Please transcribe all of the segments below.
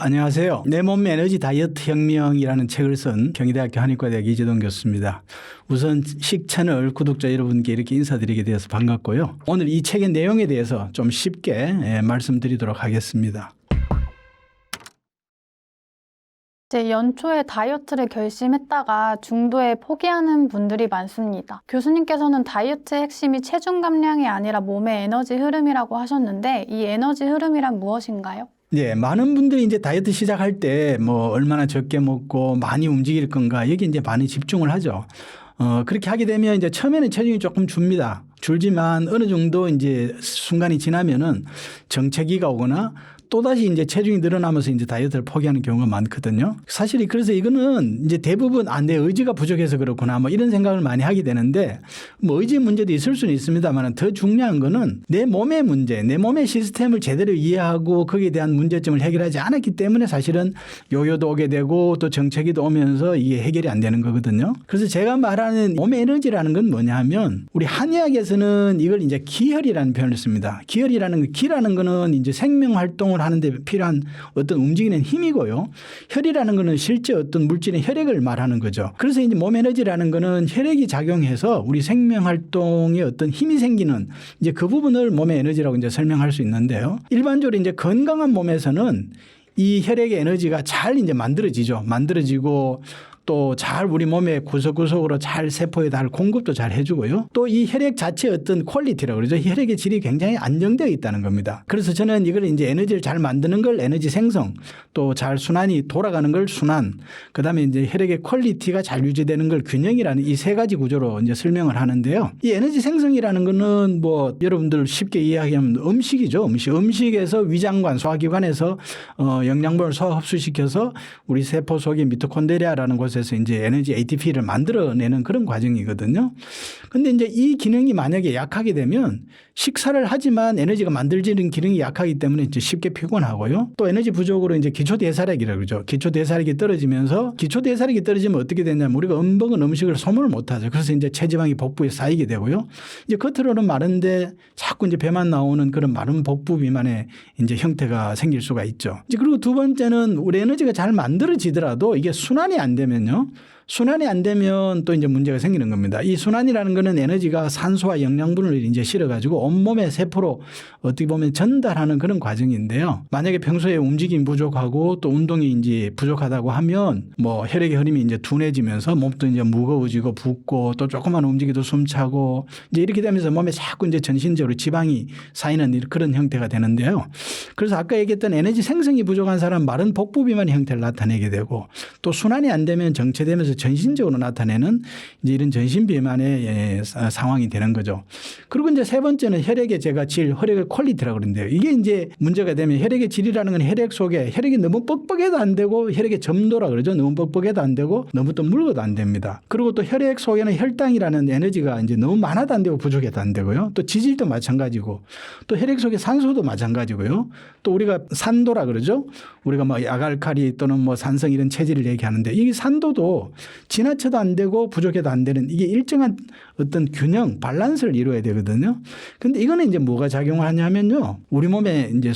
안녕하세요. 내 몸 에너지 다이어트 혁명이라는 책을 쓴 경희대학교 한의과대학 이재동 교수입니다. 우선 식채널 구독자 여러분께 이렇게 인사드리게 되어서 반갑고요. 오늘 이 책의 내용에 대해서 좀 쉽게 말씀드리도록 하겠습니다. 연초에 다이어트를 결심했다가 중도에 포기하는 분들이 많습니다. 교수님께서는 다이어트의 핵심이 체중 감량이 아니라 몸의 에너지 흐름이라고 하셨는데 이 에너지 흐름이란 무엇인가요? 네, 많은 분들이 이제 다이어트 시작할 때 뭐 얼마나 적게 먹고 많이 움직일 건가 여기 이제 많이 집중을 하죠. 그렇게 하게 되면 이제 처음에는 체중이 조금 줍니다. 줄지만 어느 정도 이제 순간이 지나면은 정체기가 오거나 또다시 이제 체중이 늘어나면서 이제 다이어트를 포기하는 경우가 많거든요. 사실 그래서 이거는 이제 대부분 내 의지가 부족해서 그렇구나 뭐 이런 생각을 많이 하게 되는데 뭐 의지 문제도 있을 수는 있습니다만 더 중요한 거는 내 몸의 문제, 내 몸의 시스템을 제대로 이해하고 거기에 대한 문제점을 해결하지 않았기 때문에 사실은 요요도 오게 되고 또 정체기도 오면서 이게 해결이 안 되는 거거든요. 그래서 제가 말하는 몸의 에너지라는 건 뭐냐 하면 우리 한의학에서는 이걸 이제 기혈이라는 표현을 씁니다. 기혈이라는 기라는 거는 이제 생명 활동을 하는데 필요한 어떤 움직이는 힘이고요. 혈이라는 거는 실제 어떤 물질의 혈액을 말하는 거죠. 그래서 이제 몸 에너지라는 거는 혈액이 작용해서 우리 생명 활동에 어떤 힘이 생기는 이제 그 부분을 몸의 에너지라고 이제 설명할 수 있는데요. 일반적으로 이제 건강한 몸에서는 이 혈액의 에너지가 잘 이제 만들어지죠. 만들어지고 또 잘 우리 몸의 구석구석으로 잘 세포에 달 공급도 잘 해주고요. 또 이 혈액 자체의 어떤 퀄리티라고 그러죠. 혈액의 질이 굉장히 안정되어 있다는 겁니다. 그래서 저는 이걸 이제 에너지를 잘 만드는 걸 에너지 생성, 또 잘 순환이 돌아가는 걸 순환, 그다음에 이제 혈액의 퀄리티가 잘 유지되는 걸 균형이라는 이 세 가지 구조로 이제 설명을 하는데요. 이 에너지 생성이라는 거는 뭐 여러분들 쉽게 이해하면 음식이죠. 음식에서 위장관, 소화기관에서 영양분을 소화 흡수시켜서 우리 세포 속의 미토콘드리아라는 곳에서 이제 에너지 ATP를 만들어내는 그런 과정이거든요. 근데 이제 이 기능이 만약에 약하게 되면 식사를 하지만 에너지가 만들어지는 기능이 약하기 때문에 이제 쉽게 피곤하고요. 또 에너지 부족으로 이제 기초대사량이라고 그러죠. 기초대사량이 떨어지면서 기초대사량이 떨어지면 어떻게 되냐면 우리가 먹은 음식을 소모를 못 하죠. 그래서 이제 체지방이 복부에 쌓이게 되고요. 이제 겉으로는 마른데 자꾸 이제 배만 나오는 그런 마른 복부 비만의 이제 형태가 생길 수가 있죠. 이제 그리고 두 번째는 우리 에너지가 잘 만들어지더라도 이게 순환이 안 되면요. 순환이 안 되면 또 이제 문제가 생기는 겁니다. 이 순환이라는 거는 에너지가 산소와 영양분을 이제 실어가지고 온몸의 세포로 어떻게 보면 전달하는 그런 과정인데요. 만약에 평소에 움직임이 부족하고 또 운동이 이제 부족하다고 하면 뭐 혈액의 흐름이 이제 둔해지면서 몸도 이제 무거워지고 붓고 또 조금만 움직여도 숨차고 이제 이렇게 되면서 몸에 자꾸 이제 전신적으로 지방이 쌓이는 그런 형태가 되는데요. 그래서 아까 얘기했던 에너지 생성이 부족한 사람 마른 복부 비만의 형태를 나타내게 되고 또 순환이 안 되면 정체되면서 전신적으로 나타내는 이제 이런 전신 비만의 상황이 되는 거죠. 그리고 이제 세 번째는 혈액의 제가 질, 혈액의 퀄리티라고 그러는데요. 이게 이제 문제가 되면 혈액의 질이라는 건 혈액 속에 혈액이 너무 뻑뻑해도 안 되고 혈액의 점도라 그러죠. 너무 뻑뻑해도 안 되고 너무 또 묽어도 안 됩니다. 그리고 또 혈액 속에는 혈당이라는 에너지가 이제 너무 많아도 안 되고 부족해도 안 되고요. 또 지질도 마찬가지고 또 혈액 속에 산소도 마찬가지고요. 또 우리가 산도라 그러죠. 우리가 뭐 약알칼리 또는 뭐 산성 이런 체질을 얘기하는데 이 산도도 지나쳐도 안 되고 부족해도 안 되는 이게 일정한 어떤 균형, 밸런스를 이루어야 되거든요. 근데 이거는 이제 뭐가 작용을 하냐면요. 우리 몸에 이제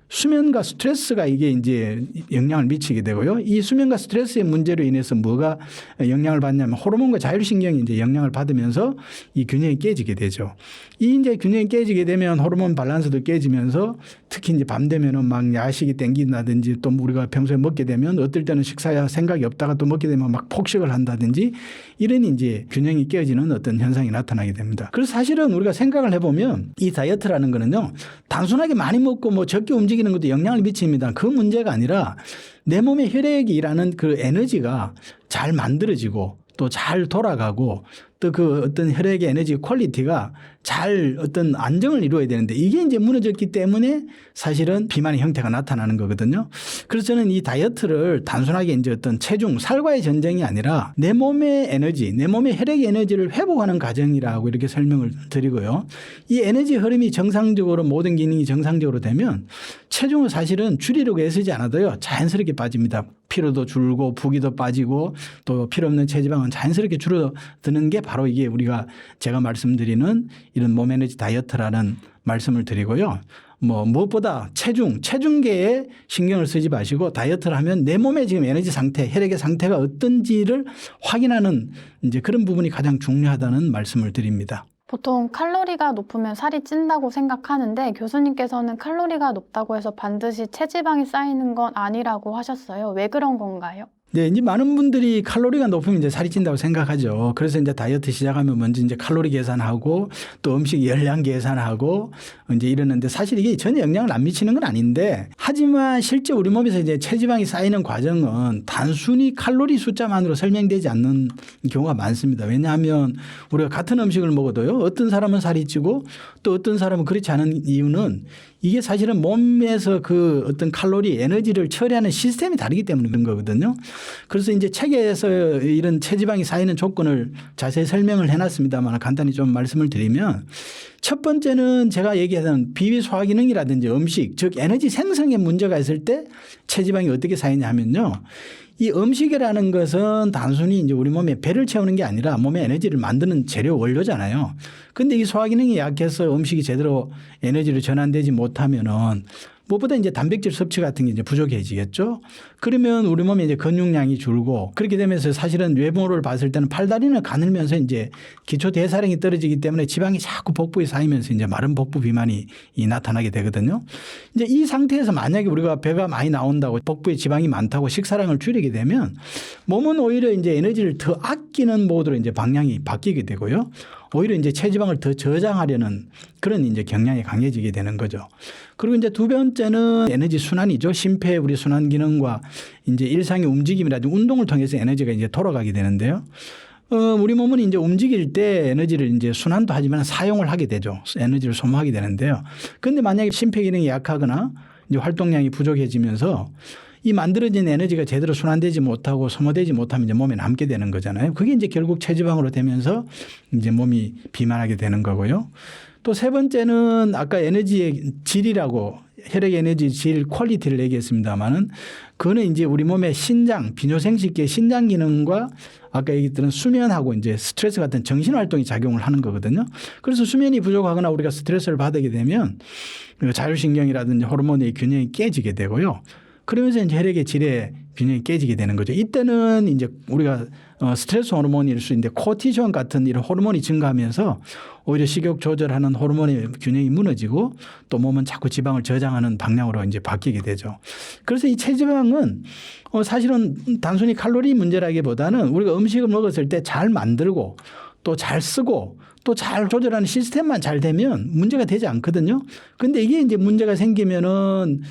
수면과 스트레스가 이게 이제 영향을 미치게 되고요. 이 수면과 스트레스의 문제로 인해서 뭐가 영향을 받냐면 호르몬과 자율신경이 이제 영향을 받으면서 이 균형이 깨지게 되죠. 이 이제 균형이 깨지게 되면 호르몬 밸런스도 깨지면서 특히 이제 밤 되면은 막 야식이 땡긴다든지 또 우리가 평소에 먹게 되면 어떨 때는 식사야 생각이 없다가 또 먹게 되면 막 폭식을 한다든지 이런 이제 균형이 깨지는 어떤 현상이 나타나게 됩니다. 그래서 사실은 우리가 생각을 해보면 이 다이어트라는 거는요. 단순하게 많이 먹고 뭐 적게 움직이는 것도 영향을 미칩니다. 그 문제가 아니라 내 몸의 혈액이 일하는 그 에너지가 잘 만들어지고 또 잘 돌아가고 또 그 어떤 혈액의 에너지 퀄리티가 잘 어떤 안정을 이루어야 되는데 이게 이제 무너졌기 때문에 사실은 비만의 형태가 나타나는 거거든요. 그래서 저는 이 다이어트를 단순하게 이제 어떤 체중, 살과의 전쟁이 아니라 내 몸의 에너지, 내 몸의 혈액의 에너지를 회복하는 과정이라고 이렇게 설명을 드리고요. 이 에너지 흐름이 정상적으로 모든 기능이 정상적으로 되면 체중은 사실은 줄이려고 애쓰지 않아도요. 자연스럽게 빠집니다. 피로도 줄고 부기도 빠지고 또 필요 없는 체지방은 자연스럽게 줄어드는 게 바로 이게 제가 말씀드리는 이런 몸 에너지 다이어트라는 말씀을 드리고요. 무엇보다 체중계에 신경을 쓰지 마시고 다이어트를 하면 내 몸의 지금 에너지 상태, 혈액의 상태가 어떤지를 확인하는 이제 그런 부분이 가장 중요하다는 말씀을 드립니다. 보통 칼로리가 높으면 살이 찐다고 생각하는데 교수님께서는 칼로리가 높다고 해서 반드시 체지방이 쌓이는 건 아니라고 하셨어요. 왜 그런 건가요? 네, 이제 많은 분들이 칼로리가 높으면 이제 살이 찐다고 생각하죠. 그래서 이제 다이어트 시작하면 먼저 이제 칼로리 계산하고 또 음식 열량 계산하고 이제 이러는데 사실 이게 전혀 영향을 안 미치는 건 아닌데 하지만 실제 우리 몸에서 이제 체지방이 쌓이는 과정은 단순히 칼로리 숫자만으로 설명되지 않는 경우가 많습니다. 왜냐하면 우리가 같은 음식을 먹어도요. 어떤 사람은 살이 찌고 또 어떤 사람은 그렇지 않은 이유는 이게 사실은 몸에서 그 어떤 칼로리, 에너지를 처리하는 시스템이 다르기 때문에 그런 거거든요. 그래서 이제 책에서 이런 체지방이 쌓이는 조건을 자세히 설명을 해놨습니다만 간단히 좀 말씀을 드리면 첫 번째는 제가 얘기하던 비소화기능이라든지 음식, 즉 에너지 생성에 문제가 있을 때 체지방이 어떻게 쌓이냐 하면요. 이 음식이라는 것은 단순히 이제 우리 몸에 배를 채우는 게 아니라 몸에 에너지를 만드는 재료 원료잖아요. 근데 이 소화기능이 약해서 음식이 제대로 에너지로 전환되지 못하면은 무엇보다 이제 단백질 섭취 같은 게 이제 부족해지겠죠. 그러면 우리 몸에 이제 근육량이 줄고 그렇게 되면서 사실은 외모를 봤을 때는 팔다리는 가늘면서 이제 기초 대사량이 떨어지기 때문에 지방이 자꾸 복부에 쌓이면서 이제 마른 복부 비만이 나타나게 되거든요. 이제 이 상태에서 만약에 우리가 배가 많이 나온다고 복부에 지방이 많다고 식사량을 줄이게 되면 몸은 오히려 이제 에너지를 더 아끼는 모드로 이제 방향이 바뀌게 되고요. 오히려 이제 체지방을 더 저장하려는 그런 이제 경향이 강해지게 되는 거죠. 그리고 이제 두 번째는 에너지 순환이죠. 심폐 우리 순환 기능과 이제 일상의 움직임이라든지 운동을 통해서 에너지가 이제 돌아가게 되는데요. 우리 몸은 이제 움직일 때 에너지를 이제 순환도 하지만 사용을 하게 되죠. 에너지를 소모하게 되는데요. 그런데 만약에 심폐 기능이 약하거나 이제 활동량이 부족해지면서 이 만들어진 에너지가 제대로 순환되지 못하고 소모되지 못하면 이제 몸에 남게 되는 거잖아요. 그게 이제 결국 체지방으로 되면서 이제 몸이 비만하게 되는 거고요. 또 세 번째는 아까 에너지의 질이라고 혈액 에너지 질 퀄리티를 얘기했습니다만은 그거는 이제 우리 몸의 신장, 비뇨생식계 신장 기능과 아까 얘기했던 수면하고 이제 스트레스 같은 정신 활동이 작용을 하는 거거든요. 그래서 수면이 부족하거나 우리가 스트레스를 받게 되면 자율신경이라든지 호르몬의 균형이 깨지게 되고요. 그러면서 이제 혈액의 질의 균형이 깨지게 되는 거죠. 이때는 이제 우리가 스트레스 호르몬일 수 있는데 코티졸 같은 이런 호르몬이 증가하면서 오히려 식욕 조절하는 호르몬의 균형이 무너지고 또 몸은 자꾸 지방을 저장하는 방향으로 이제 바뀌게 되죠. 그래서 이 체지방은 사실은 단순히 칼로리 문제라기보다는 우리가 음식을 먹었을 때 잘 만들고 또 잘 쓰고 또 잘 조절하는 시스템만 잘 되면 문제가 되지 않거든요. 근데 이게 이제 문제가 생기면은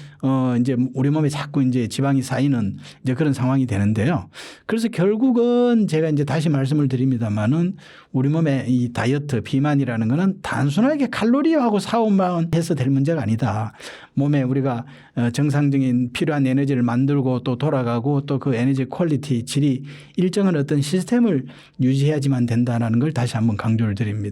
이제 우리 몸에 자꾸 이제 지방이 쌓이는 이제 그런 상황이 되는데요. 그래서 결국은 제가 이제 다시 말씀을 드립니다만은 우리 몸의 이 다이어트 비만이라는 거는 단순하게 칼로리하고 사업만 해서 될 문제가 아니다. 몸에 우리가 정상적인 필요한 에너지를 만들고 또 돌아가고 또 그 에너지 퀄리티 질이 일정한 어떤 시스템을 유지해야지만 된다는 걸 다시 한번 강조를 드립니다.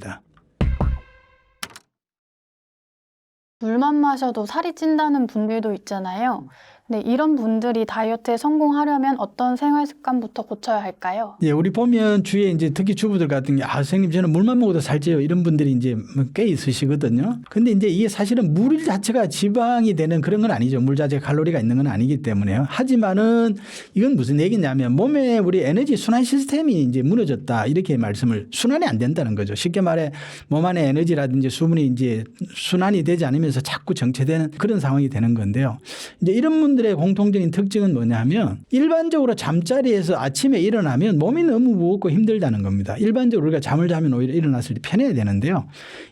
물만 마셔도 살이 찐다는 분들도 있잖아요. 근데 이런 분들이 다이어트에 성공하려면 어떤 생활 습관부터 고쳐야 할까요? 예, 우리 보면 주위에 이제 특히 주부들 같은 게 선생님 저는 물만 먹어도 살찌요 이런 분들이 이제 꽤 있으시거든요. 근데 이제 이게 사실은 물 자체가 지방이 되는 그런 건 아니죠. 물 자체가 칼로리가 있는 건 아니기 때문에요. 하지만은 이건 무슨 얘기냐면 몸에 우리 에너지 순환 시스템이 이제 무너졌다 이렇게 말씀을 순환이 안 된다는 거죠. 쉽게 말해 몸 안에 에너지라든지 수분이 이제 순환이 되지 않으면서 자꾸 정체되는 그런 상황이 되는 건데요. 이제 이런 분들의 공통적인 특징은 뭐냐면 일반적으로 잠자리에서 아침에 일어나면 몸이 너무 무겁고 힘들다는 겁니다. 일반적으로 우리가 잠을 자면 오히려 일어났을 때 편해야 되는데요.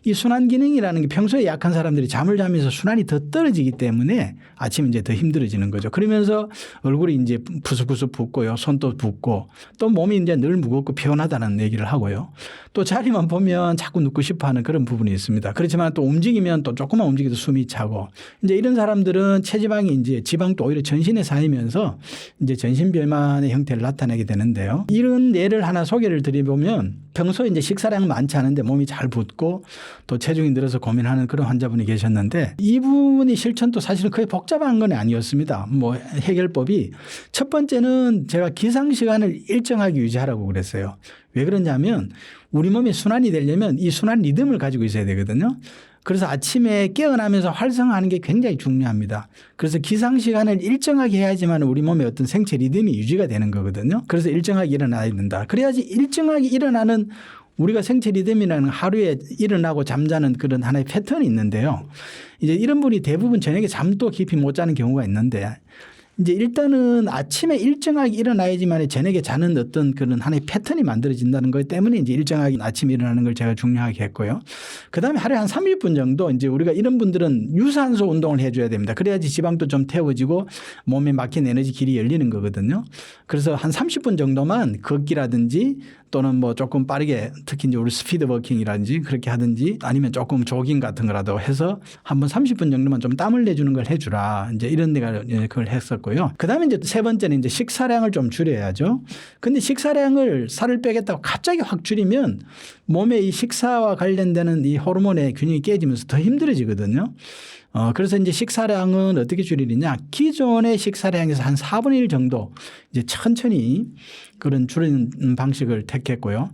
이 순환 기능이라는 게 평소에 약한 사람들이 잠을 자면서 순환이 더 떨어지기 때문에 아침에 이제 더 힘들어지는 거죠. 그러면서 얼굴이 이제 푸석푸석 붓고요. 손도 붓고 또 몸이 이제 늘 무겁고 피곤하다는 얘기를 하고요. 또 자리만 보면 자꾸 눕고 싶어 하는 그런 부분이 있습니다. 그렇지만 또 움직이면 또 조금만 움직여도 숨이 차고 이제 이런 사람들은 체지방이 이제 지방도 오히려 전신에 쌓이면서 이제 전신비만의 형태를 나타내게 되는데요. 이런 예를 하나 소개를 드리보면 평소에 이제 식사량은 많지 않은데 몸이 잘 붓고 또 체중이 늘어서 고민하는 그런 환자분이 계셨는데 이분이 실천도 사실은 거의 복잡한 건 아니었습니다. 뭐 해결법이 첫 번째는 제가 기상시간을 일정하게 유지하라고 그랬어요. 왜 그러냐면 우리 몸이 순환이 되려면 이 순환 리듬을 가지고 있어야 되거든요. 그래서 아침에 깨어나면서 활성화하는 게 굉장히 중요합니다. 그래서 기상 시간을 일정하게 해야지만 우리 몸의 어떤 생체 리듬이 유지가 되는 거거든요. 그래서 일정하게 일어나야 된다. 그래야지 일정하게 일어나는 우리가 생체 리듬이라는 하루에 일어나고 잠자는 그런 하나의 패턴이 있는데요. 이제 이런 분이 대부분 저녁에 잠도 깊이 못 자는 경우가 있는데 이제 일단은 아침에 일정하게 일어나야지만 저녁에 자는 어떤 그런 하나의 패턴이 만들어진다는 것 때문에 이제 일정하게 아침에 일어나는 걸 제가 중요하게 했고요. 그 다음에 하루에 한 30분 정도 이제 우리가 이런 분들은 유산소 운동을 해줘야 됩니다. 그래야지 지방도 좀 태워지고 몸에 막힌 에너지 길이 열리는 거거든요. 그래서 한 30분 정도만 걷기라든지 또는 뭐 조금 빠르게 특히 이제 우리 스피드 워킹이라든지 그렇게 하든지 아니면 조금 조깅 같은 거라도 해서 한번 30분 정도만 좀 땀을 내주는 걸 해주라. 이제 이런 데가 그걸 했었고요. 그 다음에 이제 세 번째는 이제 식사량을 좀 줄여야죠. 근데 식사량을 살을 빼겠다고 갑자기 확 줄이면 몸에 이 식사와 관련되는 이 호르몬의 균형이 깨지면서 더 힘들어지거든요. 그래서 이제 식사량은 어떻게 줄이느냐. 기존의 식사량에서 한 4분의 1 정도 이제 천천히 그런 줄이는 방식을 택했고요.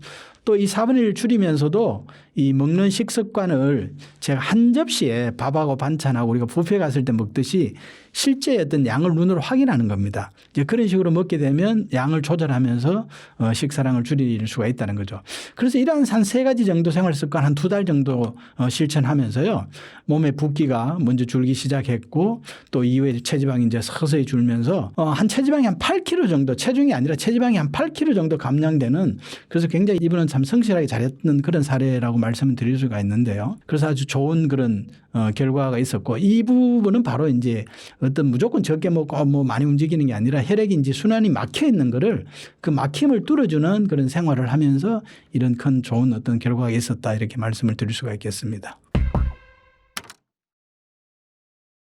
또 이 4분의 1 줄이면서도 이 먹는 식습관을 제가 한 접시에 밥하고 반찬하고 우리가 뷔페 갔을 때 먹듯이 실제 어떤 양을 눈으로 확인하는 겁니다. 이제 그런 식으로 먹게 되면 양을 조절하면서 식사량을 줄일 수가 있다는 거죠. 그래서 이러한 한 3가지 정도 생활 습관 한 2달 정도 실천하면서요. 몸의 붓기가 먼저 줄기 시작했고 또 이후에 체지방이 이제 서서히 줄면서 한 체지방이 한 8kg 정도 체중이 아니라 체지방이 한 8kg 정도 감량되는 그래서 굉장히 이분은 참 성실하게 잘했던 그런 사례라고 말씀을 드릴 수가 있는데요. 그래서 아주 좋은 그런 결과가 있었고 이 부분은 바로 이제 어떤 무조건 적게 먹고 뭐 많이 움직이는 게 아니라 혈액이 이제 순환이 막혀 있는 거를 그 막힘을 뚫어주는 그런 생활을 하면서 이런 큰 좋은 어떤 결과가 있었다 이렇게 말씀을 드릴 수가 있겠습니다.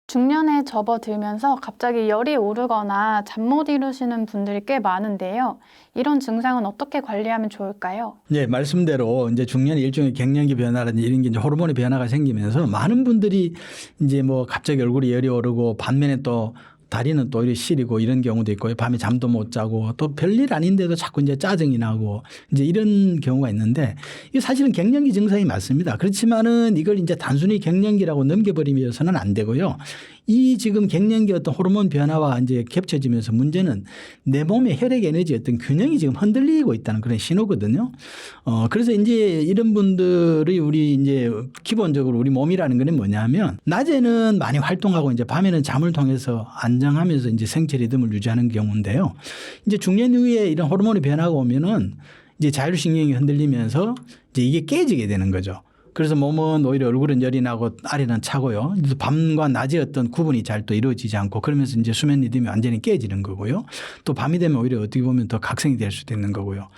중년에 접어들면서 갑자기 열이 오르거나 잠 못 이루시는 분들이 꽤 많은데요. 이런 증상은 어떻게 관리하면 좋을까요? 네, 말씀대로 이제 중년의 일종의 갱년기 변화라든지 이런 게 이제 호르몬의 변화가 생기면서 많은 분들이 이제 뭐 갑자기 얼굴에 열이 오르고 반면에 또 다리는 또 오히려 시리고 이런 경우도 있고요. 밤에 잠도 못 자고 또 별일 아닌데도 자꾸 이제 짜증이 나고 이제 이런 경우가 있는데 이게 사실은 갱년기 증상이 맞습니다. 그렇지만은 이걸 이제 단순히 갱년기라고 넘겨버리면서는 안 되고요. 이 지금 갱년기 어떤 호르몬 변화와 이제 겹쳐지면서 문제는 내 몸의 혈액 에너지 어떤 균형이 지금 흔들리고 있다는 그런 신호거든요. 그래서 이제 이런 분들이 우리 이제 기본적으로 우리 몸이라는 건 뭐냐면 낮에는 많이 활동하고 이제 밤에는 잠을 통해서 안정하면서 이제 생체 리듬을 유지하는 경우인데요. 이제 중년 이후에 이런 호르몬의 변화가 오면은 이제 자율신경이 흔들리면서 이제 이게 깨지게 되는 거죠. 그래서 몸은 오히려 얼굴은 열이 나고 아래는 차고요. 그래서 밤과 낮의 어떤 구분이 잘 또 이루어지지 않고 그러면서 이제 수면 리듬이 완전히 깨지는 거고요. 또 밤이 되면 오히려 어떻게 보면 더 각성이 될 수도 있는 거고요.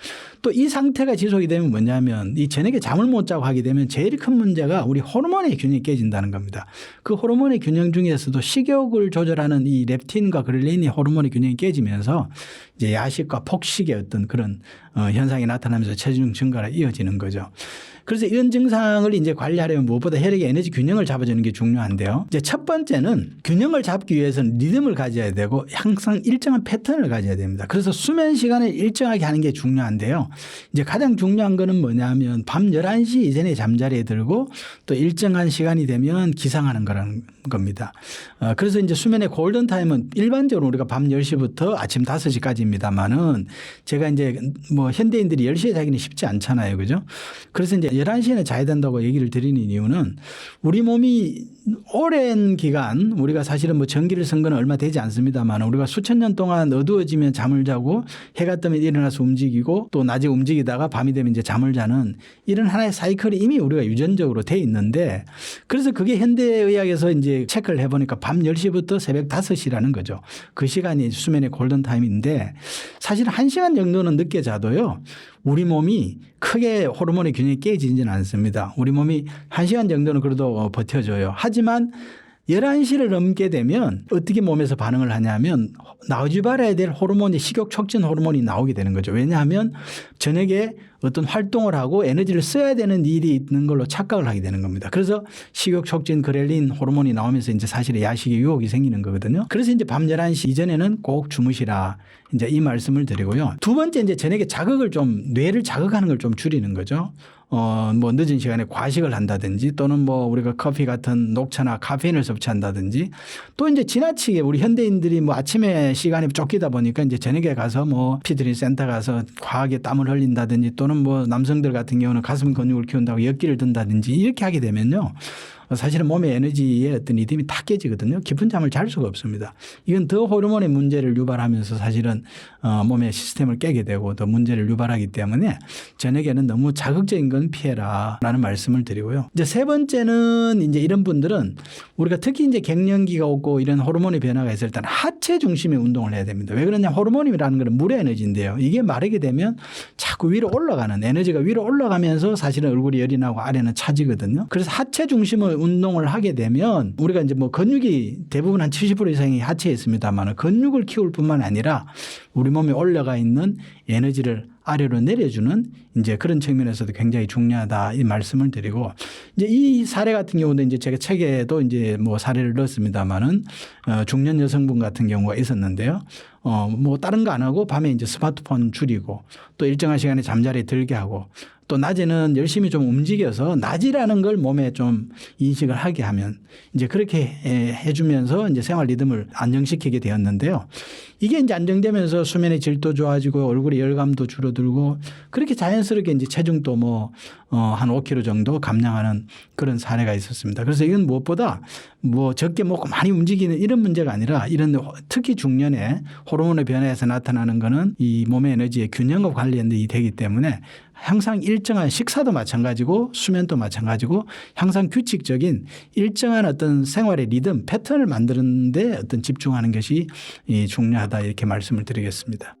또 이 상태가 지속이 되면 뭐냐면 이 저녁에 잠을 못 자고 하게 되면 제일 큰 문제가 우리 호르몬의 균형이 깨진다는 겁니다. 그 호르몬의 균형 중에서도 식욕을 조절하는 이 렙틴과 그렐린의 호르몬의 균형이 깨지면서 이제 야식과 폭식의 어떤 그런 현상이 나타나면서 체중 증가로 이어지는 거죠. 그래서 이런 증상을 이제 관리하려면 무엇보다 혈액의 에너지 균형을 잡아주는 게 중요한데요. 이제 첫 번째는 균형을 잡기 위해서는 리듬을 가져야 되고 항상 일정한 패턴을 가져야 됩니다. 그래서 수면 시간을 일정하게 하는 게 중요한데요. 이제 가장 중요한 거는 뭐냐면 밤 11시 이전에 잠자리에 들고 또 일정한 시간이 되면 기상하는 거라는 겁니다. 그래서 이제 수면의 골든타임은 일반적으로 우리가 밤 10시부터 아침 5시까지입니다만은 제가 이제 뭐 현대인들이 10시에 자기는 쉽지 않잖아요. 그죠? 그래서 이제 11시에는 자야 된다고 얘기를 드리는 이유는 우리 몸이 오랜 기간 우리가 사실은 뭐 전기를 쓴 건 얼마 되지 않습니다만 우리가 수천 년 동안 어두워지면 잠을 자고 해가 뜨면 일어나서 움직이고 또 낮에 움직이다가 밤이 되면 이제 잠을 자는 이런 하나의 사이클이 이미 우리가 유전적으로 돼 있는데 그래서 그게 현대의학에서 이제 체크를 해보니까 밤 10시부터 새벽 5시라는 거죠. 그 시간이 수면의 골든타임인데 사실 1시간 정도는 늦게 자도요. 우리 몸이 크게 호르몬의 균형이 깨지지는 않습니다. 우리 몸이 1시간 정도는 그래도 버텨줘요. 하지만 11시를 넘게 되면 어떻게 몸에서 반응을 하냐면 나오지 말아야 될 호르몬이 식욕 촉진 호르몬이 나오게 되는 거죠. 왜냐하면 저녁에 어떤 활동을 하고 에너지를 써야 되는 일이 있는 걸로 착각을 하게 되는 겁니다. 그래서 식욕 촉진 그렐린 호르몬이 나오면서 이제 사실은 야식의 유혹이 생기는 거거든요. 그래서 이제 밤 11시 이전에는 꼭 주무시라. 이제 이 말씀을 드리고요. 두 번째 이제 저녁에 자극을 좀 뇌를 자극하는 걸 좀 줄이는 거죠. 뭐 늦은 시간에 과식을 한다든지 또는 뭐 우리가 커피 같은 녹차나 카페인을 섭취한다든지 또 이제 지나치게 우리 현대인들이 뭐 아침에 시간이 쫓기다 보니까 이제 저녁에 가서 뭐 피트니스 센터 가서 과하게 땀을 흘린다든지 또는 뭐 남성들 같은 경우는 가슴 근육을 키운다고 역기를 든다든지 이렇게 하게 되면요. 사실은 몸의 에너지의 어떤 리듬이 다 깨지거든요. 깊은 잠을 잘 수가 없습니다. 이건 더 호르몬의 문제를 유발하면서 사실은 몸의 시스템을 깨게 되고 더 문제를 유발하기 때문에 저녁에는 너무 자극적인 건 피해라라는 말씀을 드리고요. 이제 세 번째는 이제 이런 분들은 우리가 특히 이제 갱년기가 오고 이런 호르몬의 변화가 있을 때는 하체 중심의 운동을 해야 됩니다. 왜 그러냐? 호르몬이라는 건 물의 에너지인데요. 이게 마르게 되면 자꾸 위로 올라가는 에너지가 위로 올라가면서 사실은 얼굴이 열이 나고 아래는 차지거든요. 그래서 하체 중심의 운동을 하게 되면 우리가 이제 뭐 근육이 대부분 한 70% 이상이 하체에 있습니다만 근육을 키울 뿐만 아니라 우리 몸에 올라가 있는 에너지를 아래로 내려주는 이제 그런 측면에서도 굉장히 중요하다 이 말씀을 드리고 이제 이 사례 같은 경우도 이제 제가 책에도 이제 뭐 사례를 넣었습니다만은 중년 여성분 같은 경우가 있었는데요. 뭐 다른 거 안 하고 밤에 이제 스마트폰 줄이고 또 일정한 시간에 잠자리에 들게 하고 또 낮에는 열심히 좀 움직여서 낮이라는 걸 몸에 좀 인식을 하게 하면 이제 그렇게 해주면서 이제 생활 리듬을 안정시키게 되었는데요. 이게 이제 안정되면서 수면의 질도 좋아지고 얼굴의 열감도 줄어들고 그렇게 자연스럽게 이제 체중도 뭐 한 5kg 정도 감량하는 그런 사례가 있었습니다. 그래서 이건 무엇보다 뭐 적게 먹고 많이 움직이는 이런 문제가 아니라 이런 특히 중년에 호르몬의 변화에서 나타나는 거는 이 몸의 에너지의 균형과 관련이 되기 때문에 항상 일정한 식사도 마찬가지고 수면도 마찬가지고 항상 규칙적인 일정한 어떤 생활의 리듬 패턴을 만드는 데 어떤 집중하는 것이 중요하다 이렇게 말씀을 드리겠습니다.